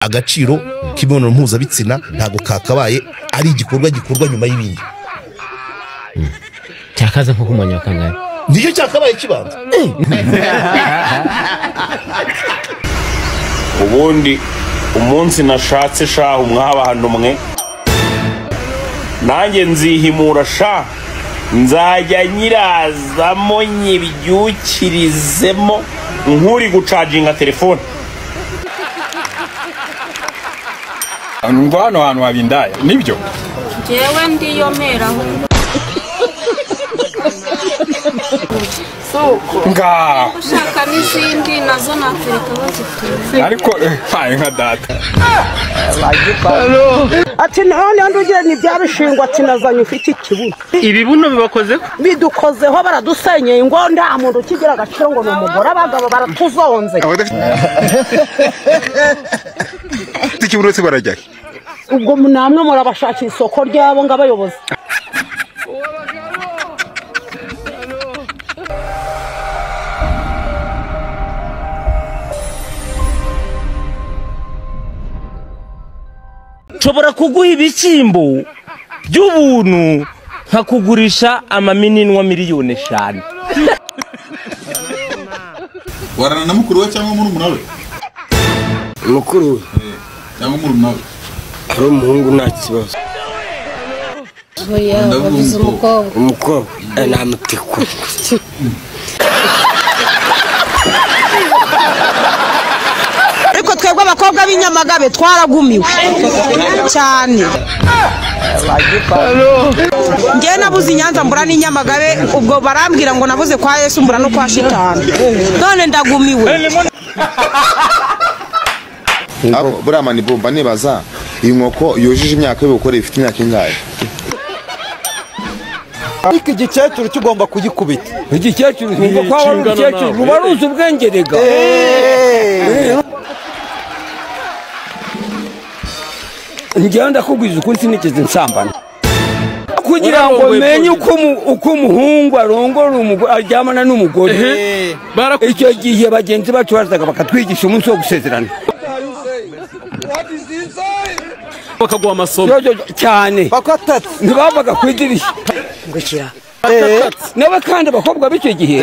agaciro k'imibonano mpuzabitsina ntago kakabaye ari igikorwa nyuma y'ibindi. Cyakaza nko kumanya kangahe niyo cyakabaye kibanza. Ubundi umunsi nashatse shaho mw'abantu mwe nanjye nzihimura sha nzajya nyirazamo nyibyukirizemo nkuri gucajinga telefone. Hano hantu habindaya nibyo jewe ndiyomeraho nga ushaka n'izindi nazo natereka bazifite ariko haye nka data ati none ndugire ni byarishingwa ati nazanye ufite ikibuno ibibuno bibakozeho bidukozeho baradusenyeye ngo nda muntu kigira agaciro ngo n'umugore abagabo baratuzonze ikibuno se barajya ubwo namwe murabashakira isoko ryabo ngabayobozi. nshobora kuguha ibishyimbo by'ubuntu nkakugurisha amaminwa miliyoni 5. warana na mukuru we cyangwa murumuna we? Mukuru we cyangwa murumuna we? ari umuhungu nta kibazo. oya bavuze umukobwa namutiku Ariko twebwe abakobwa b'inyamagabe twaragumiwe cyane. Ngiye nabuze Nyanza mbura n'inyamagabe ubwo barambwira ngo nabuze kwa Yesu mbura no kwa Shitani. None ndagumiwe. Abo burama ni bomba nibaza iyi nkoko yujije imyaka yo gukora ifite imyaka ingahe? Iki gicecuru kigomba kugikubita. Igicecuru ngo kwa wari igicecuru rubaruza ubwengerega. Ngenda kugwiza ukuri sinigeze nsambana kugira ngo menye uko umuhungu arongora umugore aryamana n'umugore. Icyo gihe bagenzi bacu barazaga bakatwigisha umunsi wo gusezerana bakaguha amasomo cyane bakatatse ntibabaga kwidirishya ngukira nawe kandi abakobwa b'icyo gihe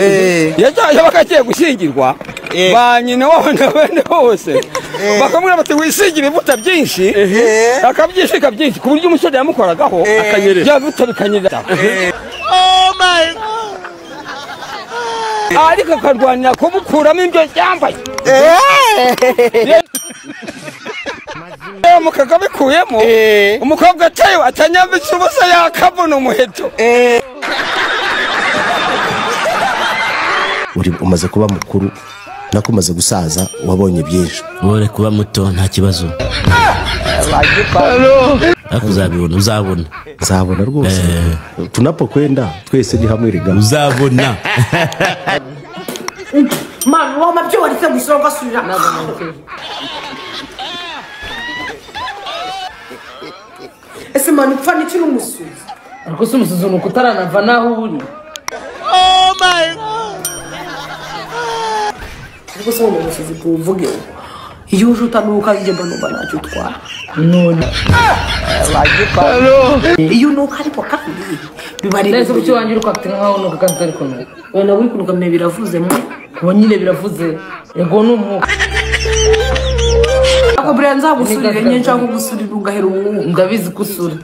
yabaga agiye gushyingirwa ba nyina wabo n'abandi bose bakamubwira bati wisigire ibibuta byinshi akabyishika byinshi ku buryo umusore yamukoragaho akanyerera bibuta bikanyerera. Ariko akarwanira kumukuramo ibyo yambaye mukaga bikuyemo umukobwa atayo atanyambitse ubusa yakabona umuheto. Uri umaze kuba mukuru nakumaze gusaza wabonye byinshi. Wore kuba muto nta kibazo. Akuzabibona uzabona rwose. Tunapokwenda twese ni hamwe riga uzabona. Man wa mabyo waritse gusonga surira. Ese man upfa n'iki n'umusuzi. Ariko se umusuzi nuko utaranava naho uri. Oh my god. Ariko se umusuzi kuvuge iyo uje utanuka njye mbanuba nacyo twara. None. Iyo nuka ariko kandi bibari neza ucyo wangira ukafite nkaho nuka kandi ariko no. Wena wikunuka me biravuze mu. Kuba nyine biravuze yego n'umwuka. Ako brenza gusurira nye nshaka gusurira ugahera umwuka. Ndabizi kusura.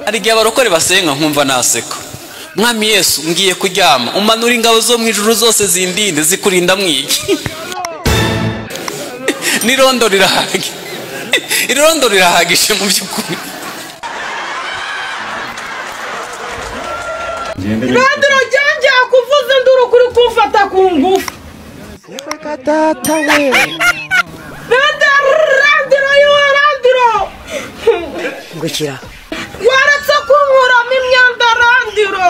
Arigiye abarokore basenga nkumva naseka. Mwami Yesu ngiye kuryama umanura ingabo zo mwijuru zose zindinde zikurinda mwiki. Irondo rirahagishe mu byukuri. Randiro janje akuvuza nduru kuri kumfata ku ngufu. Katata we Randiro yo Randiro. ngukira Waratse kunkuramo imyanda Randiro.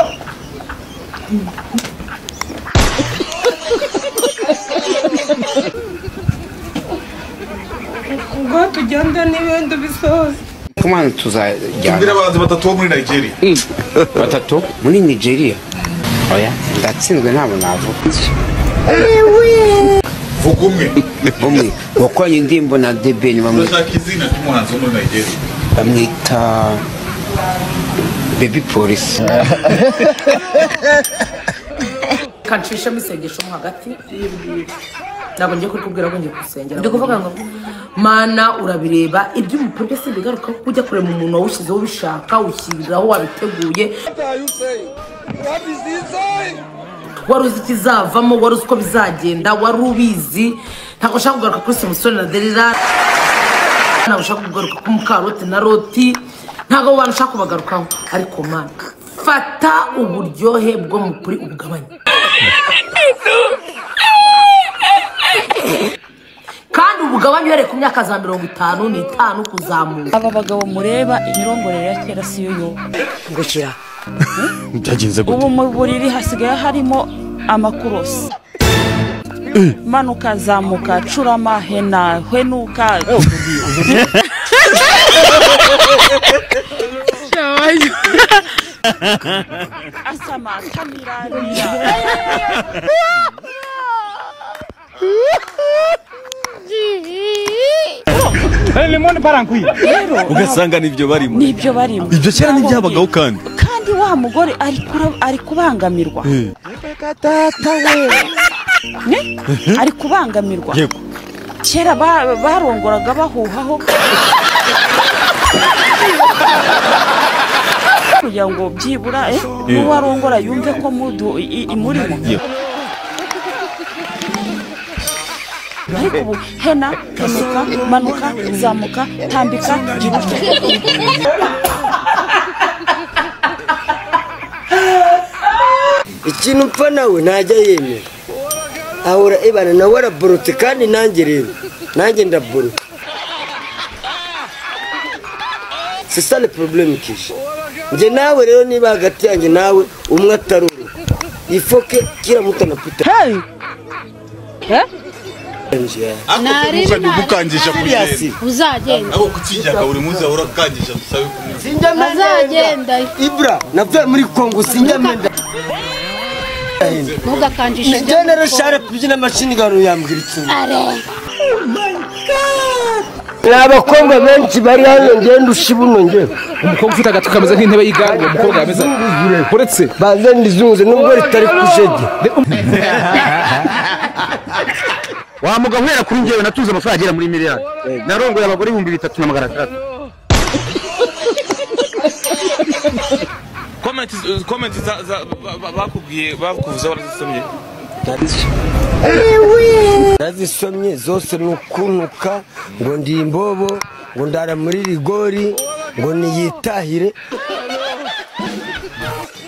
Ngo tugenda n'ibindi bisoza. kumana tuzajya Tumbira abantu batatu bo muri Nigeria. batatu muri Nigeria oya ndatsinzwe ntabwo navuga vuga umwe wakoranye indirimbo na Debeni urashaka izina ry'umuhanzi wo muri Nigeria bamwita Baby Police kanshishamo isengesho mo hagati ntabwo ngiye kubwira ko ngiye gusengera ndi kuvuga ngo mana urabireba ibyo umupurwe se bigaruka ko ujya kurema umuntu wawushyizeho ubishaka ushyiriraho wabiteguye wari uzi ikizavamo wari uzi uko bizagenda wari ubizi ntabwo ushaka kugaruka kuri Samusoni na Delila ntabwo ushaka kugaruka ku Mukaroti na Loti ntabwo abantu ushaka kubagarukaho ariko mana fata uburyohe bwo mukuri ubugabanye kandi ubugabanye uhereye ku myaka za 55 kuzamuka aba bagabo mureba imirongorere ya kera siyo yo ngukira byagenze gute ubu mu buriri hasigaye harimo amakurosi manuka zamuka curama hena henuka asama kamirarira ugasanga nibyo barimo ibyo kera n'ibyabagaho kandi wa mugore ari kubangamirwa data we ari kubangamirwa kera barongoraga bahuhaho kugira ngo byibura n'uwarongora yumve ko mudu imurimo ariko ubu hena henuka manuka zamuka tambika jibuka ikintu mpfa nawe ntajya yemera ahora ibana nawe araborotse kandi nanjye rero nanjye ndaborotse c'est ça le problème kisha nje nawe rero niba hagati yanjye nawe umwe ataruru ifoke kila mtu anapita gukangisha kugenda uzagenda abo kucijyaga buri munsi ahora kangisha dusabe kumwe sinjamenda Ibra navuye muri Kongo sinjamenda ntugakangishe General Sharp byina machine gun yambwira ikintu n'abakobwa benshi bari hano ngenda ushibuno nge umukobwa ufite agati kameze nk'intebe y'igare umukobwa yameze uretse baze ndizunze nubwo ritari kushege wa mugabo uhera kuri njyewe natuze amafaranga agera muri miliyari narongoye abagore 3,300 comment bakubwiye bakuvuza warazisomye nazisomye zose nukuntuka ngo ndi imbobo ngo ndara muri rigori ngo niyitahire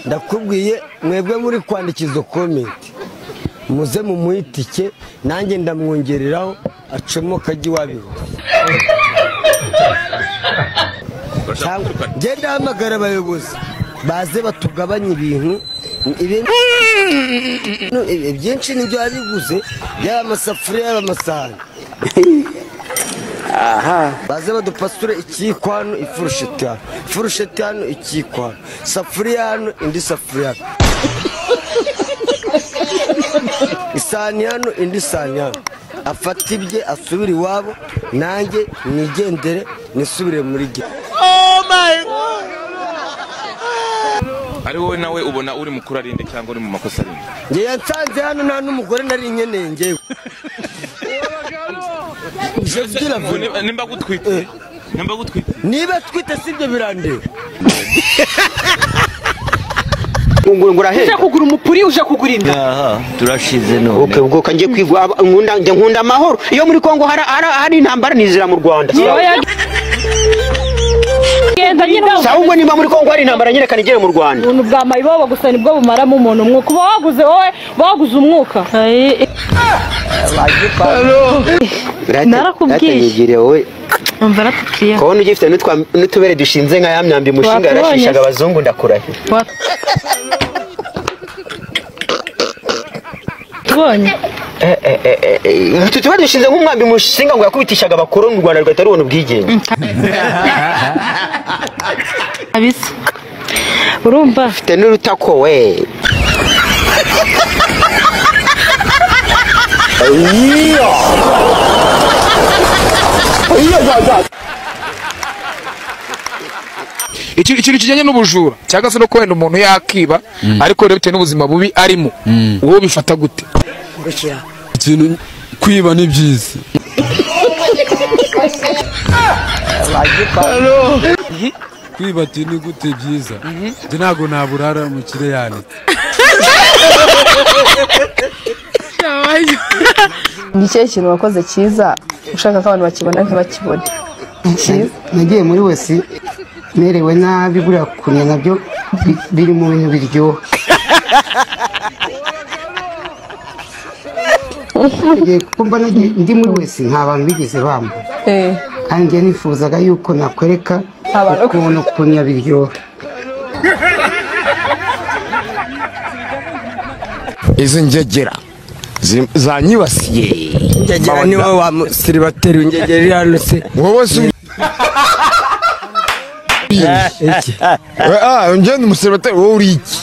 ndakubwiye mwebwe muri kwandikizo comment muze mu muhitike nanjye ndamwongereraho acomoka ajya iwabiho ngenda hamagara abayobozi baze batugabanye ibintu byinshi nibyo babiguze yaba amasafuriya yaba amasahani baze badupasure ikiyiko hano ifurusheti hano ikiyiko hano safuriya hano indi safuriya isahani hano indi sahani hano afata ibye asubire iwabo nanjye nigendere nisubire muri ge ari wowe nawe ubona uri mukuru arinde cyangwa uri mu makosa arinde nge yansanze hano nta n'umugore nari nkeneye ngewe nimba gutwite niba twite sibyo birandeba uje kugura umupuri uje kugura inda turashize none ubwo kangiye kwigwa nkunda amahoro iyo muri Kongo hari intambara nizira mu Rwanda Sawungo nimba muri Kongo hari intambara nyine kanigere mu Rwanda ubuntu bwa mayibobo gusa nibwo bumaramo umuntu umwuka uba waguze wowe waguze umwuka narakubwiye wowe umva ratubwiye ko nuje ifite n'utubere dushinze nka yamyambi mushinga yarashishaga abazungu ndakurahe tubonye tuba dushinze nk'umwambi mushinga ngo yakubitishaga abakoroni mu Rwanda rugahita rubona ubwigenge abisa urumva ufite n'urutako we ikintu kijyanye n'ubujura cyangwa se no kwenda umuntu yakiba ariko rero bitewe n'ubuzima bubi arimo wowe bifata gute? ikintu kwiba ni byiza. Kwiba ati ni gute byiza? Njye ntabwo naburara mu kireyane. Ni cyo kintu wakoze cyiza ushaka ko abantu bakibona ntibakibone. Nagiye muri wese merewe nabi buriya kunya nabyo biri mu bintu biryoha. Kuko mba ndi muri wese nta bantu bigeze bamba. Kandi njye nifuzaga yuko nakwereka ukuntu kunya biryoha. Izi njegera zanyibasiye. Njegera ni wowe wa musiribateri njegera iri hano se. Wowe se njye ni umusiribateri wowe uri iki?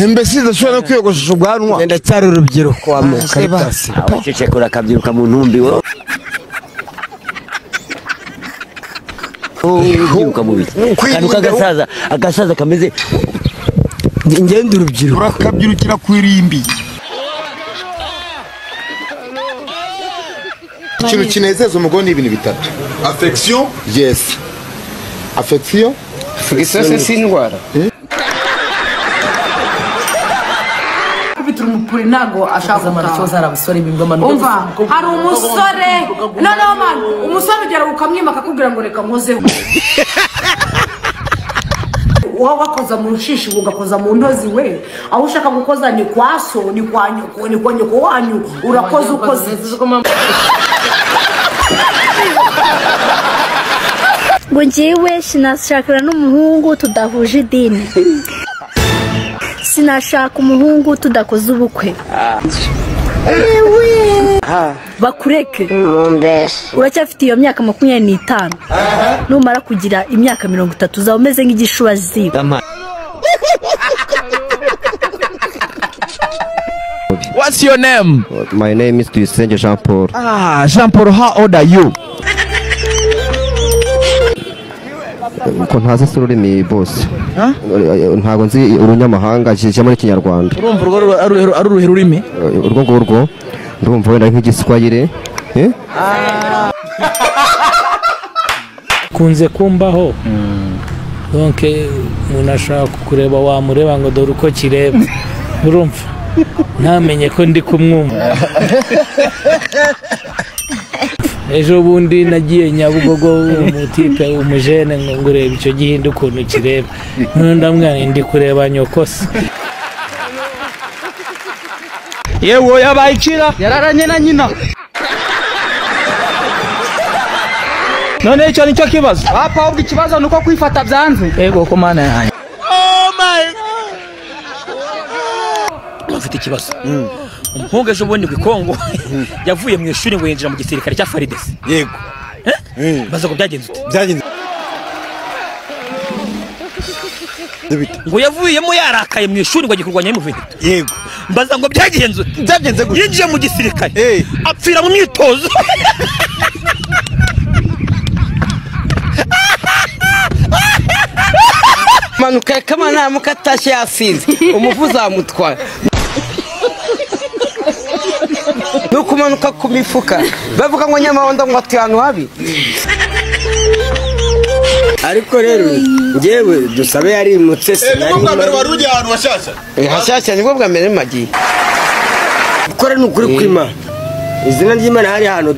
Mbese ndashobora no kwiyogoshesha ubwanwa. Ngenda cyari urubyiruko wa mukaritasi. Cecekura akabyiruka mu ntumbi wo. Ubyiruka mu biki? Kantu agasaza kameze. Ngenda urubyiruko. Urakabyirukira ku irimbi. Ikintu kinezeza umugore ni ibintu bitatu. Affection? Yes. Affection? Affection si indwara. Kubitira umupuri ntago ashaka kumara cyoza arabasore bingoma no. Umva, hari umusore. No man, umusore ugera ukamwima akakubwira ngo reka nkozeho. Wowe wakoza mu rushishi ugakoza mu ntozi we. Aho ushaka gukoza ni kwaso, ni kwa nyoko wanyu. Urakoza ukoze. ngo njyewe sinashakira n'umuhungu tudahuje idini, sinashaka umuhungu tudakoze ubukwe. Bakureke uracyafite iyo myaka 25 numara kugira imyaka 30 uzaba umeze nk'igishuba ziba. What's your name? My name is Tuyisenge Jean Paul. Jean Paul, how old are you? Ko ntazi se ururimi bose. Ntago nzi urunyamahanga kije muri Kinyarwanda. Urumva ari uruhe rurimi? Urwo ngurwo ndumva wenda nk'igiswahili. Kunze kumbaho. Donc munashaka kureba wamureba ngo dore uko kireba. Urumva ntamenye ko ndi kumwumva. Ejo bundi nagiye Nyabugogo umutipe umujene ngo urebe icyo gihinda ukuntu kireba. None ndamwana ndi kureba nyokose. Yewe yabayikira yararanye na nyina. None icyo nicyo kibazo. Papa ahubwo ikibazo nuko kwifata byanze. Ego ko mana yanjye. Oh my. Afite ikibazo. Umuhungu ejo bundi kwikongo yavuye mu ishuri ngo yinjira mu gisirikare cya Farides. Yego. Baza ko byagenze ute? Byagenze. Ngo yavuyemo yarakaye mu ishuri ngo agikurwanya y'umuvindi. Yego. Mbaza ngo byagenze ute? Byagenze gute? Yinjiye mu gisirikare. Apfira mu myitozo. Manuka kama na mukatashi yasinze umuvuza amutwara. Nukumanuka ku mifuka bavuga ngo nyamahonda ngo atuyanu habi. Ariko rero ngewe dusabe yari mutsese nari mbere warujya ahantu hashasha. Hashasha nibwo bwa mbere magi. Ukora nukuri kwima. Izina ry'Imana hari hano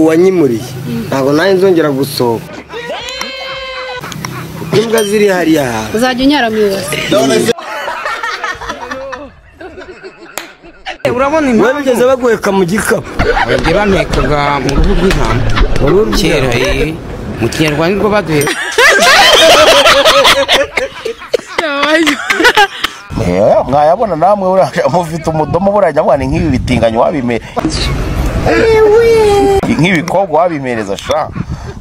wanyimuriye. Ntago naye nzongera gusohoka. Imbwa ziri hariya. Uzajya unyaramiwe. Urabona imwe bigeze baguheka mu gikapu. Ngira ntekaga mu ruhu rw'intama. Kera mu Kinyarwanda rwo baduheka. Mwayabona namwe mufite umudomo burajya mwana nk'ibi bitinganya wabime. Nk'ibikobwa wabimereza sha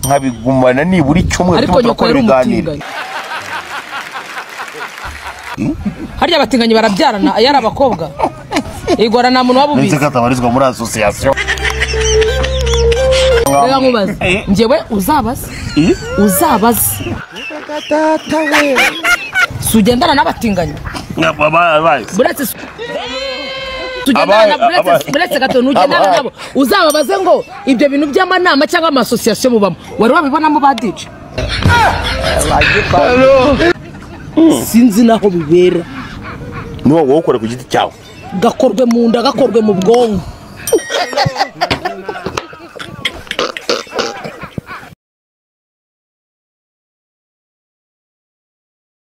nkabigumana niburi cyumwe ariko nyoko ari umutinganya. harya abatinganyi barabyarana yari abakobwa igora nta muntu wabubizi nzi katabarizwa muri association rega nkubaza njyewe uzabaza sugendana n'abatinganyi buretse gato nugendana nabo uzababaze ngo ibyo bintu by'amanama cyangwa amasosiyasiyo mubamo wari wabibonamo ba DJ sinzi naho bibera niwo wowe ukora ku giti cyawe gakorwe mu nda gakorwe mu bwonko